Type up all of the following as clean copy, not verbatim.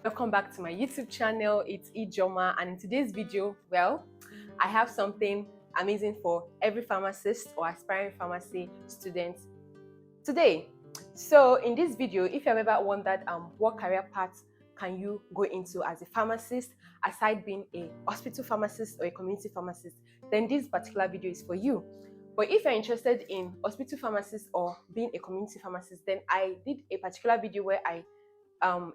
Welcome back to my YouTube channel. It's Ejeomah, and in today's video, well, I have something amazing for every pharmacist or aspiring pharmacy student today. So in this video, if you have ever wondered what career path can you go into as a pharmacist aside being a hospital pharmacist or a community pharmacist, then this particular video is for you. But if you're interested in hospital pharmacist or being a community pharmacist, then I did a particular video where I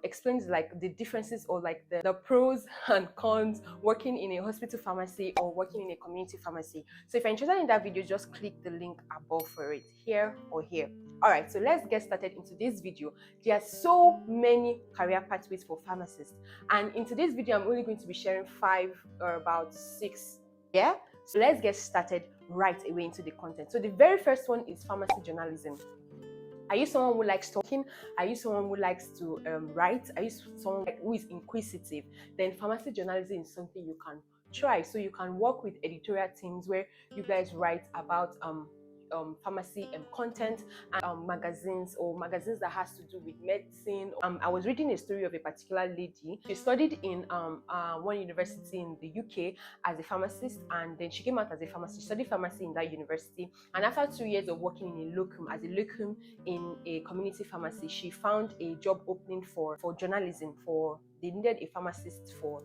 explains like the differences or like the pros and cons working in a hospital pharmacy or working in a community pharmacy. So if you're interested in that video, just click the link above for it, here or here. All right, so let's get started into this video. There are so many career pathways for pharmacists, and in today's video I'm only going to be sharing 5 or about 6. Yeah, so let's get started right away into the content. So the very first one is pharmacy journalism. Are you someone who likes talking? Are you someone who likes to write? Are you someone who is inquisitive? Then pharmacy journalism is something you can try. So you can work with editorial teams where you guys write about pharmacy content and magazines that has to do with medicine. I was reading a story of a particular lady. She studied in one university in the UK as a pharmacist, and then she came out as a pharmacist. She studied pharmacy in that university, and after 2 years of working in a locum as a locum in a community pharmacy, she found a job opening for journalism. They needed a pharmacist for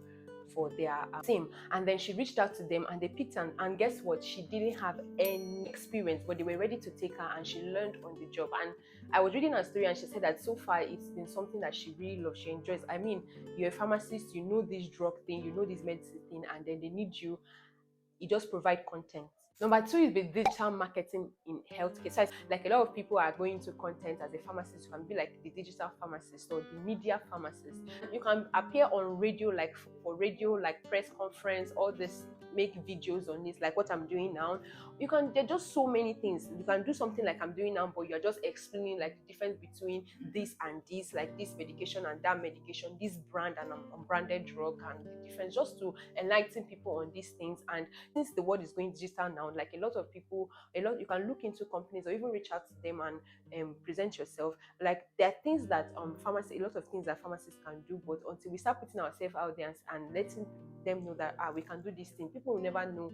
their team, and then she reached out to them and they picked her, and guess what, she didn't have any experience, but they were ready to take her and she learned on the job. And I was reading her story and she said that so far it's been something that she really loves, she enjoys. I mean, you're a pharmacist, you know this drug thing, you know this medicine thing, and then they need you just provide content. Number 2 is the digital marketing in healthcare. So it's like a lot of people are going to content as a pharmacist. You can be like the digital pharmacist or the media pharmacist. You can appear on radio, like for radio, like press conference, all this, make videos on this, like what I'm doing now. There are just so many things. You can do something like I'm doing now, but you're just explaining like the difference between this and this, like this medication and that medication, this brand and unbranded drug, and the difference, just to enlighten people on these things. And since the world is going digital now, like a lot of people, you can look into companies or even reach out to them and present yourself. Like there are things that a lot of things that pharmacists can do, but until we start putting ourselves out there and letting them know that we can do this thing, people will never know.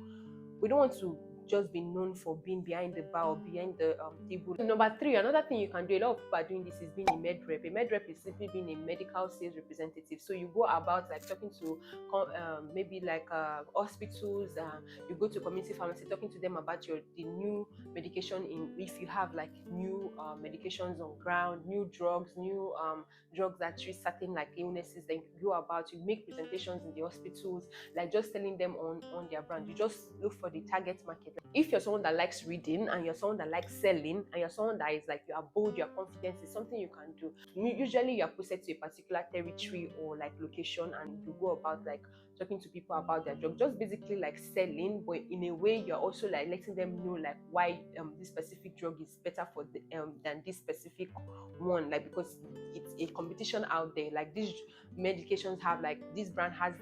We don't want to just be known for being behind the bar or behind the table. Number 3, another thing you can do, a lot of people are doing this, is being a med rep. A med rep is simply being a medical sales representative. So you go about like talking to maybe like hospitals, you go to community pharmacy, talking to them about the new medication, if you have like new medications on ground, new drugs that treat certain like illnesses. Then you go about, you make presentations in the hospitals, like just telling them on their brand. You just look for the target market. If you're someone that likes reading and you're someone that likes selling and you're someone that is like, you are bold, you're confident, it's something you can do. Usually you are posted to a particular territory or like location, and you go about like talking to people about their drug, just basically like selling, but in a way you're also like letting them know like why this specific drug is better for than this specific one, like because it's a competition out there. Like these medications have, like this brand has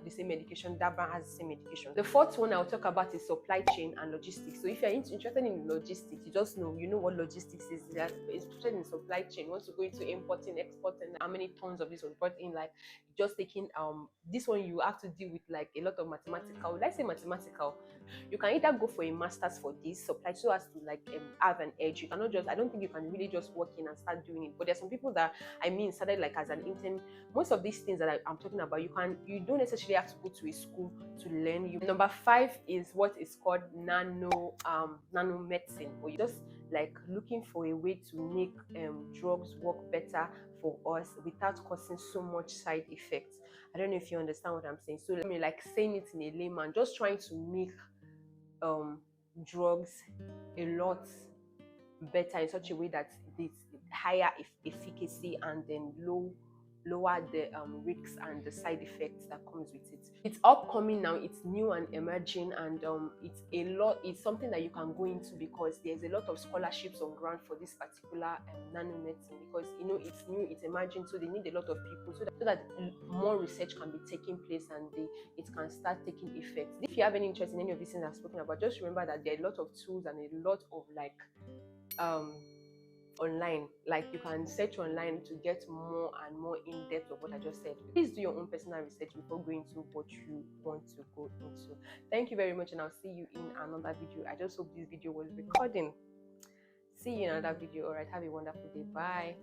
the same medication, that brand has the same medication. The 4th one I'll talk about is supply chain and logistics. So if you're interested in logistics, you know what logistics is. You're interested in supply chain, wants to go into importing, exporting, how many tons of this was brought in, like just taking this one, you have to deal with like a lot of mathematical, let's say mathematical. You can either go for a master's for this supply, so as to like have an edge. You cannot just, I don't think you can really just walk in and start doing it. But there's some people that started like as an intern. Most of these things that I'm talking about, you don't necessarily have to go to a school to learn. Number 5 is what is called nano medicine, or you just like looking for a way to make drugs work better for us without causing so much side effects. I don't know if you understand what I'm saying. So let me like saying it in a layman, just trying to make drugs a lot better in such a way that it's higher efficacy and then lower the risks and the side effects that comes with it. It's upcoming now, it's new and emerging, and it's something that you can go into because there's a lot of scholarships on ground for this particular nanomedicine, because it's new, it's emerging, so they need a lot of people so that more research can be taking place and it can start taking effect. If you have any interest in any of these things I've spoken about, just remember that there are a lot of tools and a lot of like online. Like, you can search online to get more and more in depth of what I just said. Please do your own personal research before going to what you want to go into. Thank you very much, and I'll see you in another video. I just hope this video was recording. See you in another video. All right, have a wonderful day. Bye.